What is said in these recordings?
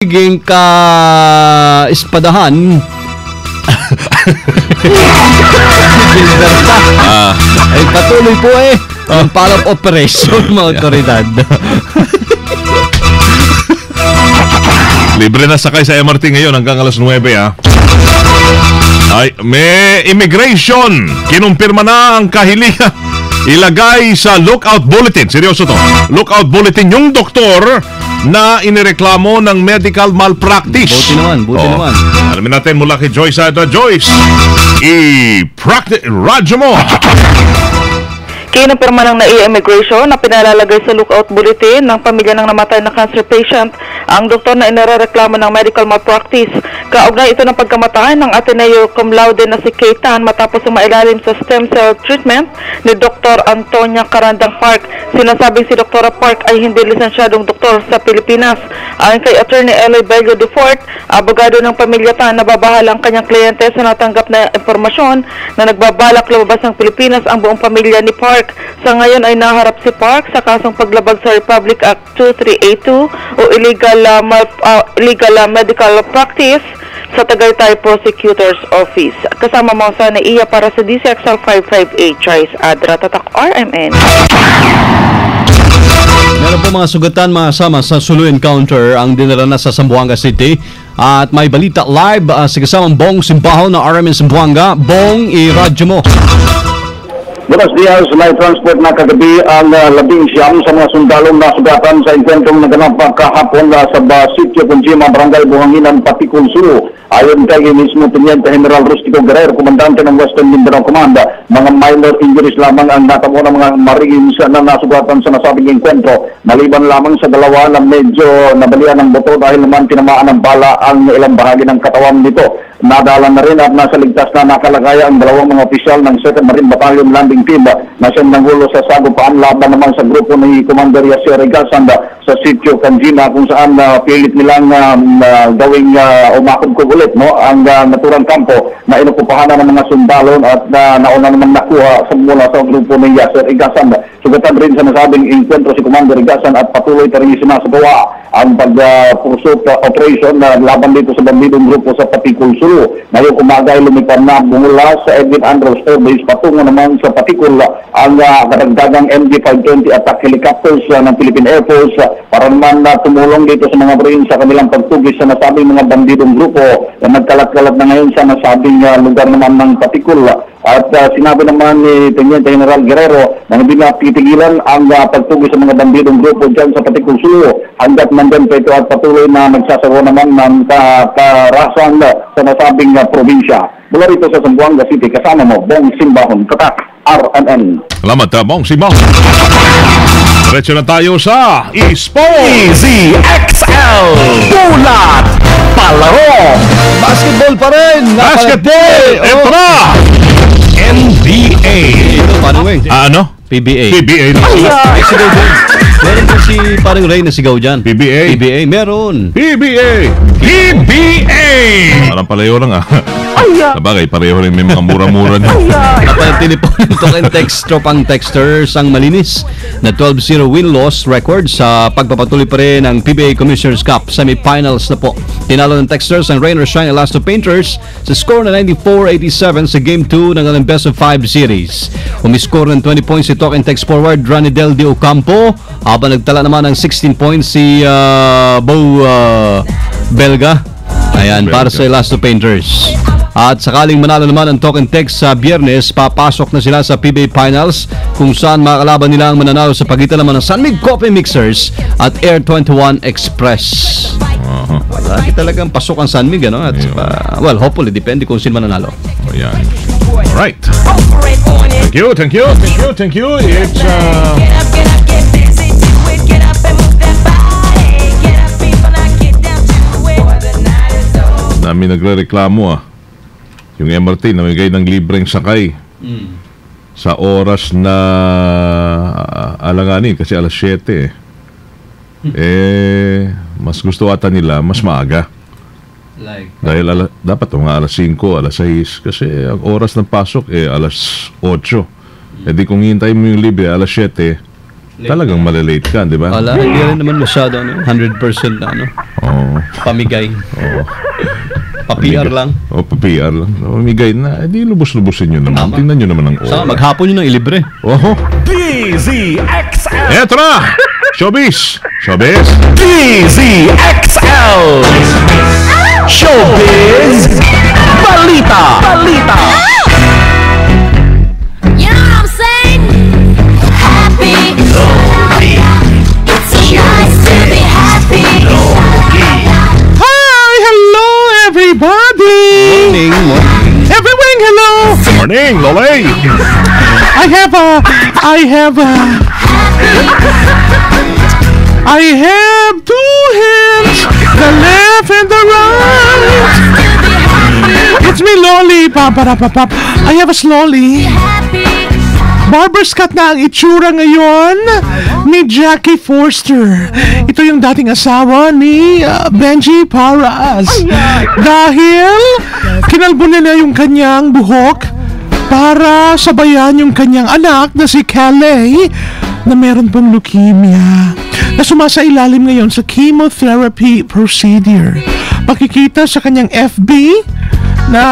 Higing ka-espadahan. Ay patuloy po ang follow-up operation mga otoridad. Libre na sakay sa MRT ngayon hanggang alas 9 Ay, may immigration. Kinumpirma na ang kahilingan. Ilagay sa lookout bulletin. Seryoso to. Lookout bulletin yung doktor na inireklamo ng medical malpractice. Buti naman. Alamin natin mula kay Joyce at Joyce. Radyo mo. Kinumpirma ng NAIA-Immigration na pinalalagay sa lookout bulletin ng pamilya ng namatay na cancer patient ang doktor na inireklamo ng medical malpractice. Kaugnay ito ng pagkamatay ng Ateneo cum laude na si Keitan matapos umailalim sa stem cell treatment ni Dr. Antonia Carandang Park. Sinasabing si Dr. Park ay hindi lisensyadong doktor sa Pilipinas. Ayon kay Attorney Eloy Bello de Fort, abogado ng pamilya Tan, nababahala ang kanyang kliyente sa natanggap na impormasyon na nagbabalak lumabas ng Pilipinas ang buong pamilya ni Park. Sa ngayon ay naharap si Park sa kasong paglabag sa Republic Act 2382 o illegal medical practice sa Tagaytay Prosecutor's Office. Kasama mo sa NAIA para sa DCXL 558 Choice Adra Tatak RMN. Meron po mga sugatan mga sama sa Sulu Encounter ang dinaranas sa Zamboanga City. At may balita live sa kasamang Bong Simbaho na RMN Zamboanga. Bong, i-radyo mo. Buenos dias, may transport na kagabi ang 11 sa mga sundalong na sugatan sa engkwentrong naganap kahapon sa Sitio Conjima, Barangay Buhanginan, Patikul, Sulu. Ayon kay mismo Teniente General Rustico Guerrero, Komandante ng Western Mindanao Command, mga minor injuries lamang ang natamo ng mga Marines na nasugatan sa nasabing engkwentro. Maliban lamang sa dalawa na medyo nabalian ng boto dahil naman tinamaan ng bala ang ilang bahagi ng katawan nito. Nadala na rin at nasa ligtas na nakalagaya ang dalawang mga opisyal ng 2nd Marine Battalion Landing Team na siyang nanggulo sa sagupaan laban naman sa grupo ni Commander Yasir Regasan sa Sitio Conjima kung saan pilit nilang gawing umakog ulit ang naturang kampo na inukupahan ng mga sundalo at nauna naman nakuha mula sa grupo ni Yasir Regasan. Sugatan rin sa nasabing enkwentro si Commander Regasan at patuloy pa rin sinasagawa ang pag-pursue operation na laban dito sa bandidong grupo sa Patikul, Sulu. Ngayong umaga ay lumipad na mula sa Edwin Andrews Air Base patungo naman sa Patikul ang kadagdagang MD-520 attack helicopters ng Philippine Air Force para naman tumulong dito sa mga Marines sa kanilang pagtugis sa nasabing mga bandidong grupo na nagkalat-kalat na ngayon sa nasabing lugar naman ng Patikul. At sinabi naman ni Teniente General Guerrero na hindi na titigilan ang pagtugis sa mga bandidong grupo dyan sa Patikul, Sulu hanggat nandyan pa ito at patuloy na nagsasagawa naman ng karasan sa nasabing probinsya. Mula rito sa Zamboanga City, kasama mo, Bong Simbahon, Tatak, RMN. Salamat, Bong Simbahon. Diretso na tayo sa eSports. EZXL Bulat Palaro Basketball pa rin. Basketball! Ito na! NBA. Paano Ano? PBA. PBA na sila. Ay, sigaw dyan. Meron po si parang Ray na sigaw dyan. PBA. PBA, meron. PBA! PBA! Parang palayo lang Sabagay, pareho rin may mga mura-mura niya. Napanatili po yung talk and text tropang texters ang malinis na 12-0 win-loss record sa pagpapatuloy pa rin ng PBA Commissioner's Cup semifinals na po. Tinalo ng texters ang Rain or Shine Elasto Painters sa score na 94-87 sa Game 2 ng Best of 5 series. Umiscore ng 20 points si talk and text forward Ranidel de Ocampo habang nagtala naman ng 16 points si Bo Belga. Ayan, para sa Elasto Painters. At sakaling manalo naman ang Talk and Text sa Biyernes, papasok na sila sa PBA Finals kung saan makakalaban nila ang mananalo sa pagitan naman ng Sunmig Coffee Mixers at Air 21 Express. Lagi talagang pasok ang Sunmig, ano? At, well, hopefully, depende kung sino mananalo. Ayan. Alright. Thank you. It's namin nagre-reklamo yung MRT namigay ng libreng sakay sa oras na alanganin kasi alas 7 mas gusto ata nila mas maaga dahil dapat mga alas 5, alas 6 kasi ang oras ng pasok alas 8 di kung hintay mo yung libre alas 7 talagang malilate ka, di ba? Wala, hindi rin naman masyado, 100% na, Oo. pamigay. Oo. Pa-PR lang. O, pa-PR lang. Mamigay na. Di lubos-lubosin nyo naman. Tama. Tingnan nyo naman ang Saka maghapon yun ng ilibre. Oho. DZXL. Eto na! Showbiz! Showbiz! DZXL. Showbiz. Balita. Balita. You know what I'm saying? Happy. It's so nice to be happy. Hi! Hello, everybody! Morning. Everyone, hello! Morning, Lolay! I have two hands, the left and the right. It's me, Lolly. Paparapapap. I have a slowly. Barber's cut na ang itsura ngayon ni Jackie Forster. Ito yung dating asawa ni Benji Paras. Dahil kinalbo nila yung kanyang buhok para sabayan yung kanyang anak na si Calais na meron pong leukemia na sumasailalim ngayon sa chemotherapy procedure. Pakikita sa kanyang FB na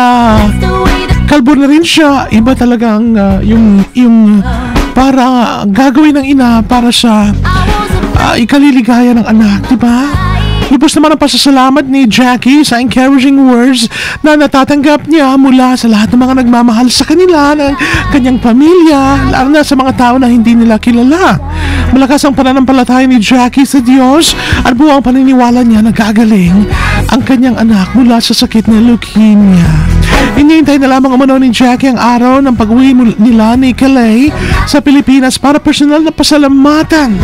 kalbo na rin siya. Iba talagang yung para gagawin ng ina para sa ikaliligaya ng anak, di ba? Lubos naman ang pasasalamat ni Jackie sa encouraging words na natatanggap niya mula sa lahat ng mga nagmamahal sa kanila, ng kanyang pamilya, lalo na sa mga tao na hindi nila kilala. Malakas ang pananampalataya ni Jackie sa Diyos at buwang paniniwala niya na gagaling ang kanyang anak mula sa sakit na leukemia. Hinihintay na lamang umano ni Jackie ang araw ng pag-uwi nila ni Calais sa Pilipinas para personal na pasalamatan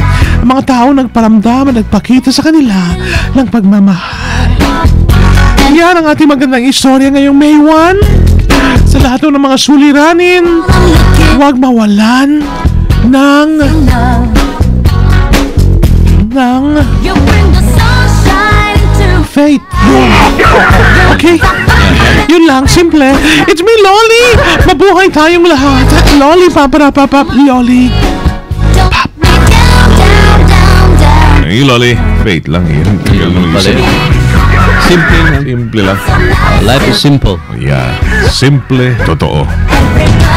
ang mga tao nagparamdam at nagpakita sa kanila ng pagmamahal. Yan ang ating magandang istorya ngayong May 1. Sa lahat ng mga suliranin, huwag mawalan ng You bring the sunshine to faith. Okay? Yun lang, simple. It's me, Lolly. Mabuhay tayong lahat. Lolly, paparapapap, Lolly. don't me down, down, down, down. Hey, Lolly. Faith lang yun. Simple lang. Simple lang. Life is simple. Yeah. Simple, totoo.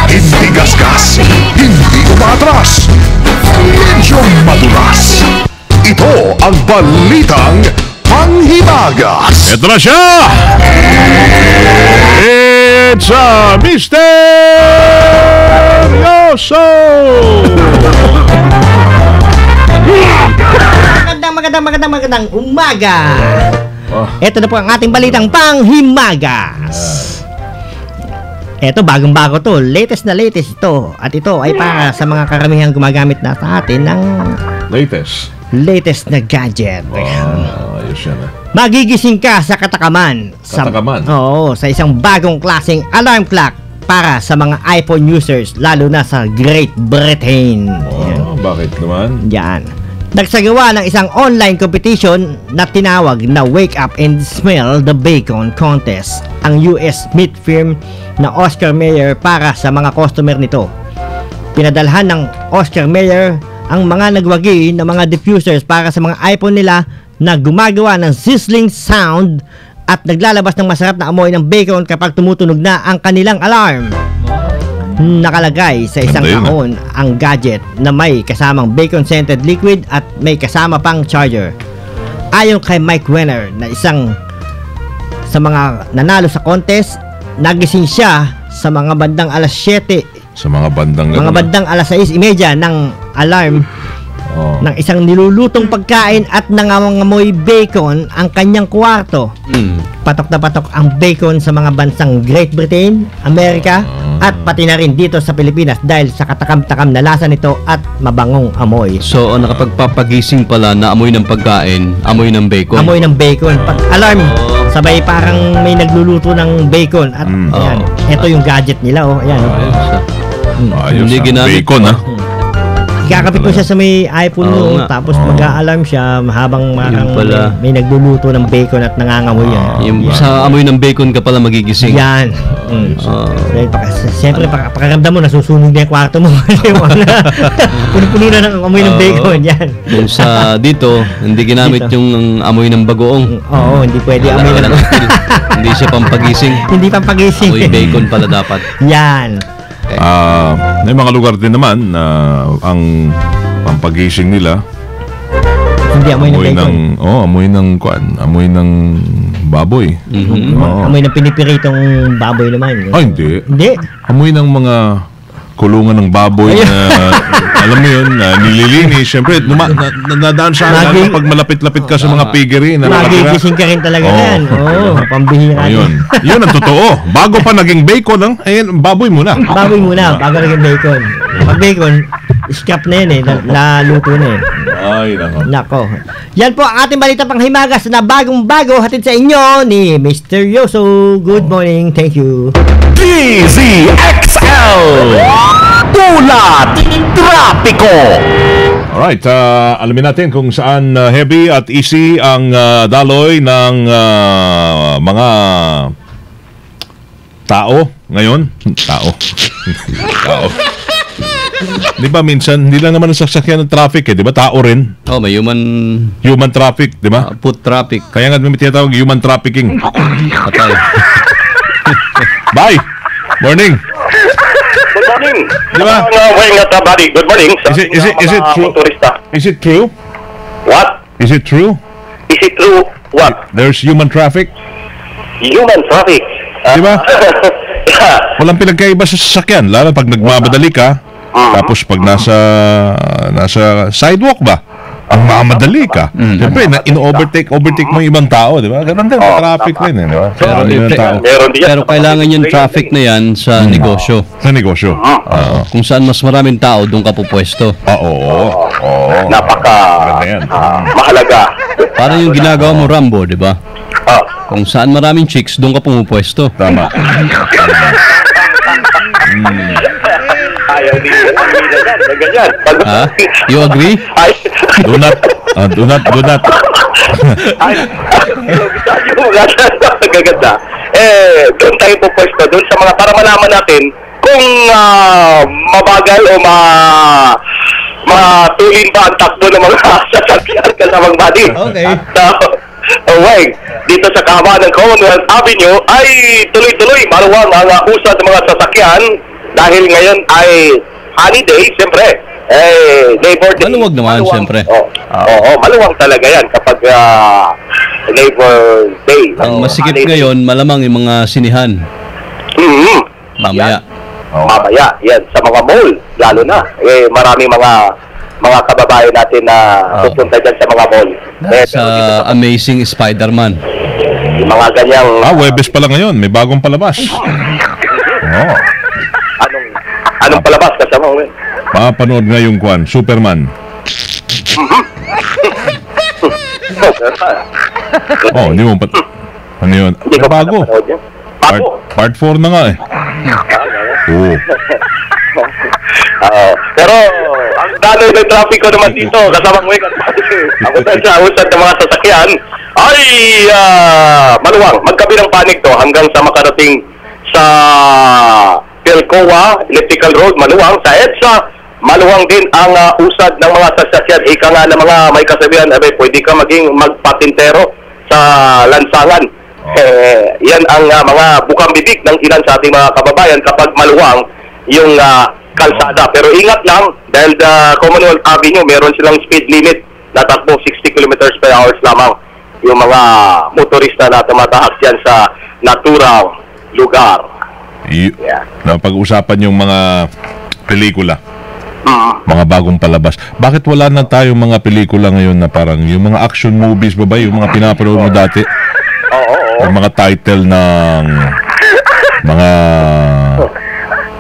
Hindi gasgas. Hindi umatras. Medyo madulas. Ito ang balitang panghimagas. Ito na siya! It's a Misteryoso! Magandang umaga. Ito na po ang ating balitang panghimagas. Ito, bagong-bago to. Latest na latest ito. At ito ay para sa mga karamihang gumagamit na sa atin ng latest na gadget. Ayos yan. Magigising ka sa katakaman. Katakaman? Oo, sa isang bagong klaseng alarm clock para sa mga iPhone users, lalo na sa Great Britain. Yan. Bakit naman? Yan. Nagsagawa ng isang online competition na tinawag na Wake Up and Smell the Bacon Contest ang US meat firm na Oscar Mayer para sa mga customer nito. Pinadalhan ng Oscar Mayer ang mga nagwagi na mga diffusers para sa mga iPhone nila na gumagawa ng sizzling sound at naglalabas ng masarap na amoy ng bacon kapag tumutunog na ang kanilang alarm. Nakalagay sa isang kahon ang gadget na may kasamang bacon-scented liquid at may kasama pang charger. Ayon kay Mike Wenner na isang sa mga nanalo sa contest, nagising siya sa mga bandang alas 7, Sa mga bandang alas 6:30 ng alarm ng isang nilulutong pagkain at nangangamoy bacon ang kanyang kwarto. Patok na patok ang bacon sa mga bansang Great Britain, Amerika at pati na rin dito sa Pilipinas dahil sa katakam-takam na lasa nito at mabangong amoy. So, nakapagpapagising pala na amoy ng pagkain, amoy ng bacon. Amoy ng bacon. Pag alarm, sabay parang may nagluluto ng bacon at ayan, ito yung gadget nila. Ayan. Ayos Hindi ang ginamit bacon, ha? Ikakapit mo siya sa may iPhone Oo mo, nga. tapos mag-a-alarm siya habang Yun pala. may nagluluto ng bacon at nangangamoy yan. Yung sa amoy ng bacon ka pala magigising. Yan. Siyempre, pakaramdam mo, nasusunog na yung kwarto mo. Puno-puno na ng amoy ng bacon. Yan. Kung sa dito, hindi ginamit Dito. yung amoy ng bagoong. Oo, hindi pwede amoy ng Hindi siya pampagising. Hindi pampagising. Amoy bacon pala dapat. Yan. May mga lugar din naman na ang pampagising nila Hindi amoy ng bacon. amoy ng amoy ng baboy. Oo. Amoy ng pinipiritong baboy naman. Hindi. Hindi. Amoy ng mga kulungan ng baboy na alam mo yun, nililinis. Siyempre, nadaan sa akin pag malapit-lapit ka sa mga piggery na nakatira. Magigising ka rin talaga Oo. yan. Oo, pambihira. Ayun. Yun ang totoo. Bago pa naging bacon, ayun, baboy muna. Baboy muna, bago naging bacon. Pag bacon, scrap na yun eh. Naluto na eh. Ay, nako. Nako. Yan po ang ating balita panghimagas na bagong-bago hatid sa inyo ni Mr. Yoso. Good morning. Thank you. DZXL Ulat Trapiko. Alright, alamin natin kung saan heavy at easy ang daloy ng mga tao ngayon. Tao. Di ba minsan, hindi lang naman nasasakyan ng traffic di ba? Tao rin. Oh, may Human traffic, di ba? foot traffic. Kaya nga may tinatawag human trafficking. Patay. Bye! Morning! Good morning. Di ba? Buddy. Good morning. Is it true? Motorista. Is it true? What? Is it true? Is it true? What? There's human traffic? Human traffic. Di ba? Yeah. Walang pinagkaiba sa sasakyan, lalo pag nagmamadali ka, tapos pag nasa sidewalk ba, ang mamadali ka. Siyempre, overtake mo yung ibang tao, di ba? Ganun din, traffic din, di ba? Pero, Meron din yan. pero kailangan yung traffic na yan sa negosyo. Sa negosyo. Kung saan mas maraming tao, doon ka pupwesto. Oo. Napaka Maganda yan. mahalaga. Parang yung ginagawa mo, Rambo, di ba? Ah, Kung saan maraming chicks, doon ka pumupwesto. Tama. ayaw ni ganyan. Ha? You agree? Ay, Do not. ay, yung gaganda. Doon tayo pupwesto, doon sa mga, para malaman natin kung mabagal o matulin ba ang takbo ng mga sasakyan kasamang body. Okay. Okay, dito sa kahabaan ng Commonwealth Avenue ay tuloy-tuloy maluwang ang usad ng mga sasakyan dahil ngayon ay holiday, siyempre. Labor Day. Maluwag naman, siyempre. Oo, maluwang talaga yan kapag Labor Day. Ang masikip ngayon, malamang yung mga sinihan. Mamaya. Mamaya, yan, sa mga mall, lalo na. Maraming mga kababayan natin na pupunta dyan sa mga mall. Sa Amazing Spider-Man. Yung mga ganyang... Webes pala ngayon. May bagong palabas. Oo. Anong palabas kasama mo? Papanood nga yung Superman. Hindi mo ano yun? Hindi ko Bago. napanood yan. Bago? Part 4 na nga eh. Oo. Pero ang daloy ng trapiko naman dito kasama mo ako sa usad ng mga sasakyan ay maluwang. Magkabilang panig to hanggang sa makarating sa Pilcoa Electrical Road, maluwang. Sa EDSA, maluwang din ang usad ng mga sasakyan. Ika nga ng mga may kasabihan, pwede ka maging magpatintero sa lansangan. Yan ang mga bukang bibig ng ilan sa ating mga kababayan kapag maluwang yung kalsada. Pero ingat lang, dahil Commonwealth Avenue, meron silang speed limit na takbo 60 kilometers per hour lamang yung mga motorista na tumatahak yan sa naturang lugar. Napag-usapan yung mga pelikula. Mga bagong palabas. Bakit wala na tayong mga pelikula ngayon na parang yung mga action movies ba yung mga pinapanood mo dati? Yung mga title ng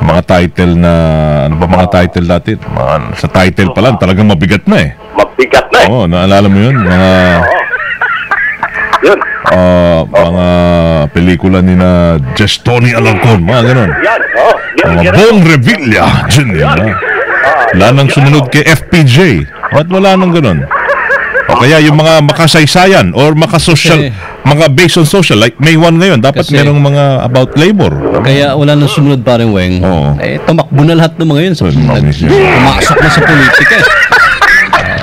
mga title na ano ba mga title dati? Sa title pa lang talagang mabigat na eh. Mabigat na eh. Oo, naalala mo yun? Yun. Mga pelikula ni na Just Tony Alarcon, mga ganun. Yan. Mga Bong Revilla. Wala nang sumunod kay FPJ. Ba't wala nang ganun? O kaya yung mga makasaysayan or makasocial, mga based on social, like May 1 ngayon, dapat Kasi- merong mga about labor. Kaya wala nang sumunod paring Weng. Oo. Tumakbo na lahat ng mga yun. Pumasok na sa politika eh.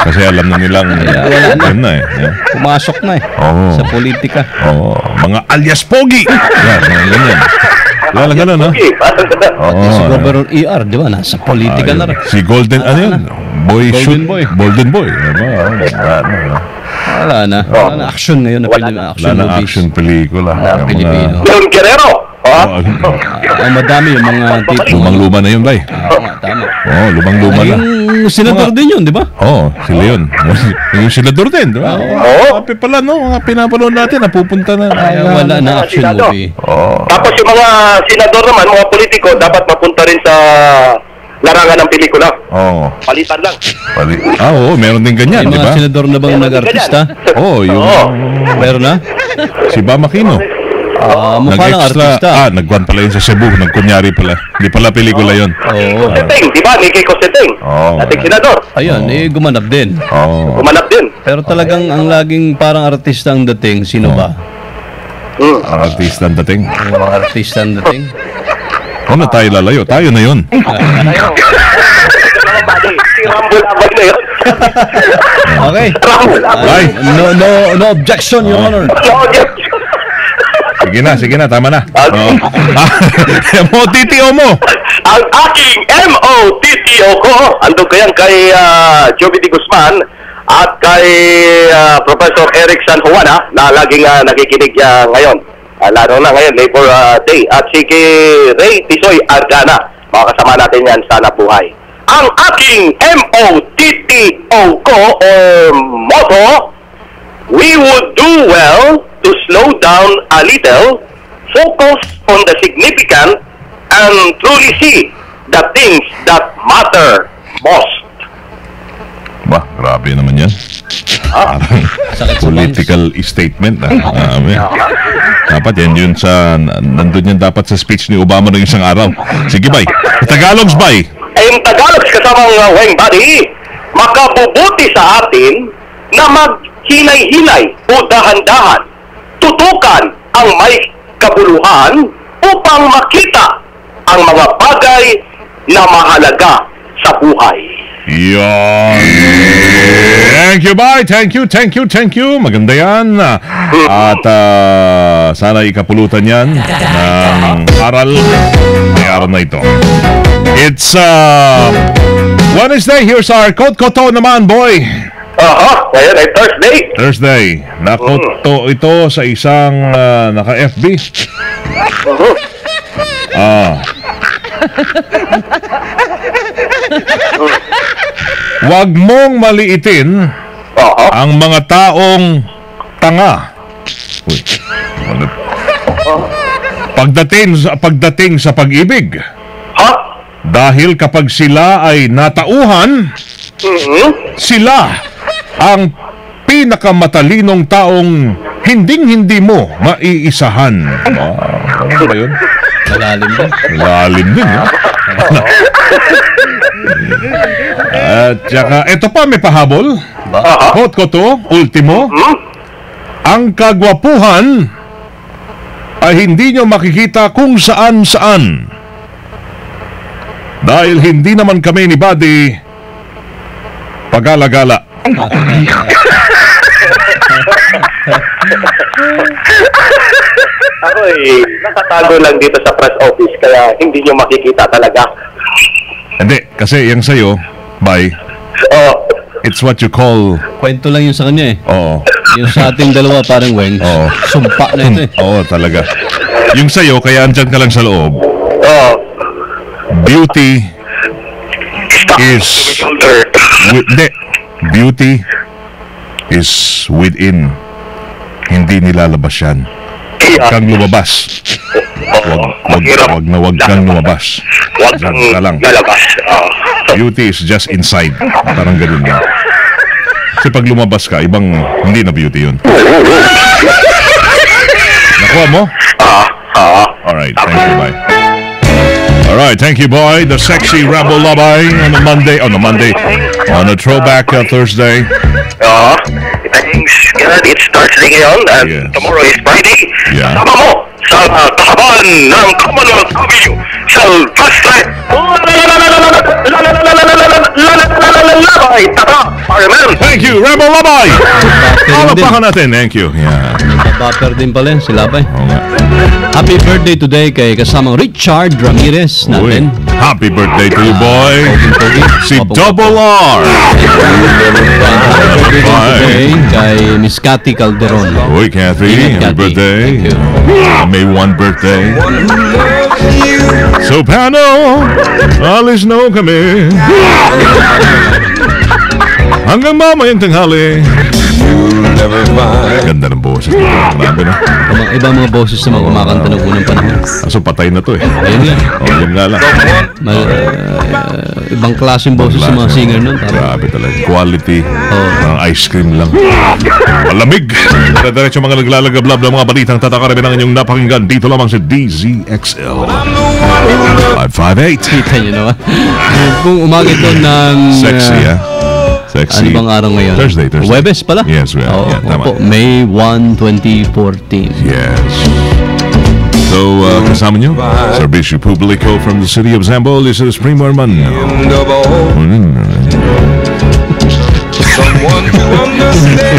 Kasi alam na nilang, wala na. yun na eh. Yeah. Pumasok na eh. Oo. Sa politika. Oo. Mga alias pogi. Yan, mga ganyan. Wala ganun, ha? Oo. Si Governor ER, di ba? Nasa politika na rin. Si Golden, ano yun? Boy Golden shoot. Boy. Golden Boy. Wala na. Wala na action ngayon na pwede na action Wala na movies. action pelikula. Na Pilipino. Leon Guerrero. Ang madami yung mga titlo. Lumang-luma na yun, bay. Oo nga, tama. Oo, lumang-luma na. Yung senador din yun, di ba? Oo, sila yun. Yung senador din, di ba? Oo. Kape pala, no? Mga pinapanood natin, napupunta na. Kaya wala na action Senado. movie. Oo. Tapos yung mga senador naman, mga politiko, dapat mapunta rin sa larangan ng pelikula. Oo. Palitan lang. Oo, meron din ganyan, Yung di mga ba? senador na bang nag-artista? Oo, yung Meron na? si Bam Aquino. Mukha lang artista. nagkuhan pala yun sa Cebu, nagkunyari pala. Hindi pala pelikula yun. Oo. Coseteng, di ba? Nicky Coseteng. Oo. Dating senador. Ayun, gumanap din. Oo. Umanap din. Pero talagang ang laging parang artista ang dating, sino ba? Ang artista ang dating. Yung mga artista ang dating. Ano tayo lalayo? Tayo na yun. Si Rambo Labay na yun. Okay. Rambo Labay. Bye. No objection, Your Honor. Sige na, tama na. Oo. Mo, TTO mo. Ang aking MOTTO ko, andun ko yan kay Joby D. Guzman at kay Professor Eric San Juana na laging nakikinig ngayon. Lalo na ngayon, Labor Day. At si Ray Tisoy Argana. Mga kasama natin yan, sana buhay. Ang aking MOTTO ko o motto, we would do well to slow down a little, focus on the significant, and truly see the things that matter most. Ba, grabe naman yan. Sakit sa Political statement. Dapat yan yun sa, nandun yan dapat sa speech ni Obama ng isang araw. Sige, bay. Tagalogs, bay. Ay yung Tagalog kasamang Weng Buddy, makabubuti sa atin na maghinay-hinay o dahan-dahan, tutukan ang may kabuluhan upang makita ang mga bagay na mahalaga sa buhay. Yan. Thank you, bye. Thank you. Maganda yan. At sana ikapulutan yan ng aral ng araw na ito. It's Wednesday. Here's our Koto naman, boy. Ngayon ay Thursday. Nakoto ito sa isang naka-FB. Huwag mong maliitin ang mga taong tanga. Uy. Pagdating sa pag-ibig. Dahil kapag sila ay natauhan, sila ang pinakamatalinong taong hinding-hindi mo maiisahan. Ano ba yun? Malalim din. Lalim din, ha? At saka, eto pa, may pahabol. Quote ko to, ultimo. Ang kagwapuhan ay hindi nyo makikita kung saan-saan. Dahil hindi naman kami ni Buddy pag-alagala. Ako nakatago lang dito sa press office kaya hindi nyo makikita talaga. Hindi, kasi yung sa'yo, bye, it's what you call... Kwento lang yun sa kanya eh. Oo. Yung sa ating dalawa parang Weng. Oo. Sumpa na ito eh. Oo, talaga. Yung sa'yo, kaya andyan ka lang sa loob. Beauty is... Hindi. Beauty is within. Hindi nilalabas yan. Huwag kang lumabas. Huwag kang lumabas. Huwag kang lalabas. Beauty is just inside. Parang ganun lang. Kasi pag lumabas ka, ibang hindi na beauty yun. Nakuha mo? Alright, thank you, bye. Alright, thank you, boy. The sexy Rebel Labay on a Monday. On a throwback Thursday. Thanks, Gerard. It's Thursday ngayon and Yes. tomorrow is Friday. Yeah. Kasama mo sa kahaban ng Commonwealth Avenue sa Thursday. Labay, tata, Parliament. Thank you, Rebel Labay. Alapakan natin. Thank you. Yeah. Nagpa-bumper din pala si Labay. Oo nga. Happy birthday today kay kasamang Richard Ramirez Uy, natin. happy birthday to you, boy. Pogi. Si Double R. Happy birthday Bye. kay Miss Cathy Calderon. Uy, Kathy, Ingat, happy Cathy. birthday. Thank you. May 1 birthday. So, paano? Alis na ho kami. Hanggang mamayang tanghali. Ganda ng boses. Marami na. Ibang mga boses na mga kumakanta ng unang panahon. Kaso patay na to eh. Ayun nga. Yun nga lang. Ibang klaseng boses sa mga singer nun. Grabe talaga. Quality. Parang ice cream lang. Malamig. Diretso mga naglalagablab ng mga balitang tatakarin ng inyong napakinggan. Dito lamang sa DZXL 558. Kita nyo naman. Kung umaga ito ng... Sexy, ha? Sexy. Ano bang araw ngayon? Thursday. Webes pala? Yes, well, Oo, yeah, tama. opo. May 1, 2014. Yes. So, kasama nyo, Servicio Publico from the city of Zambol, is the Supreme Orman.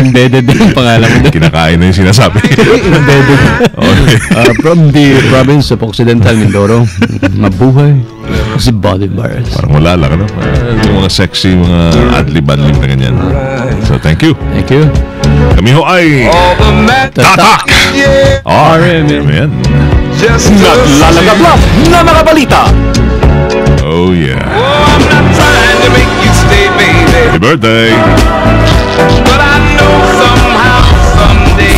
Embedded din ang pangalan mo. Kinakain na yung sinasabi. Embedded. Okay. From the province of Occidental Mindoro. Mabuhay. Si Body Bars. Parang wala lang, ano? Yung mga sexy, mga adlib-adlib na ganyan. So, thank you. Thank you. Kami ho ay Tatak! RMN. Naglalagablab na mga balita. Oh, yeah. Happy birthday!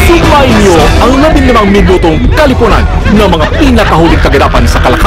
Subayin niyo ang 15 minutong kalipunan ng mga pinakahuling kaganapan sa kalakang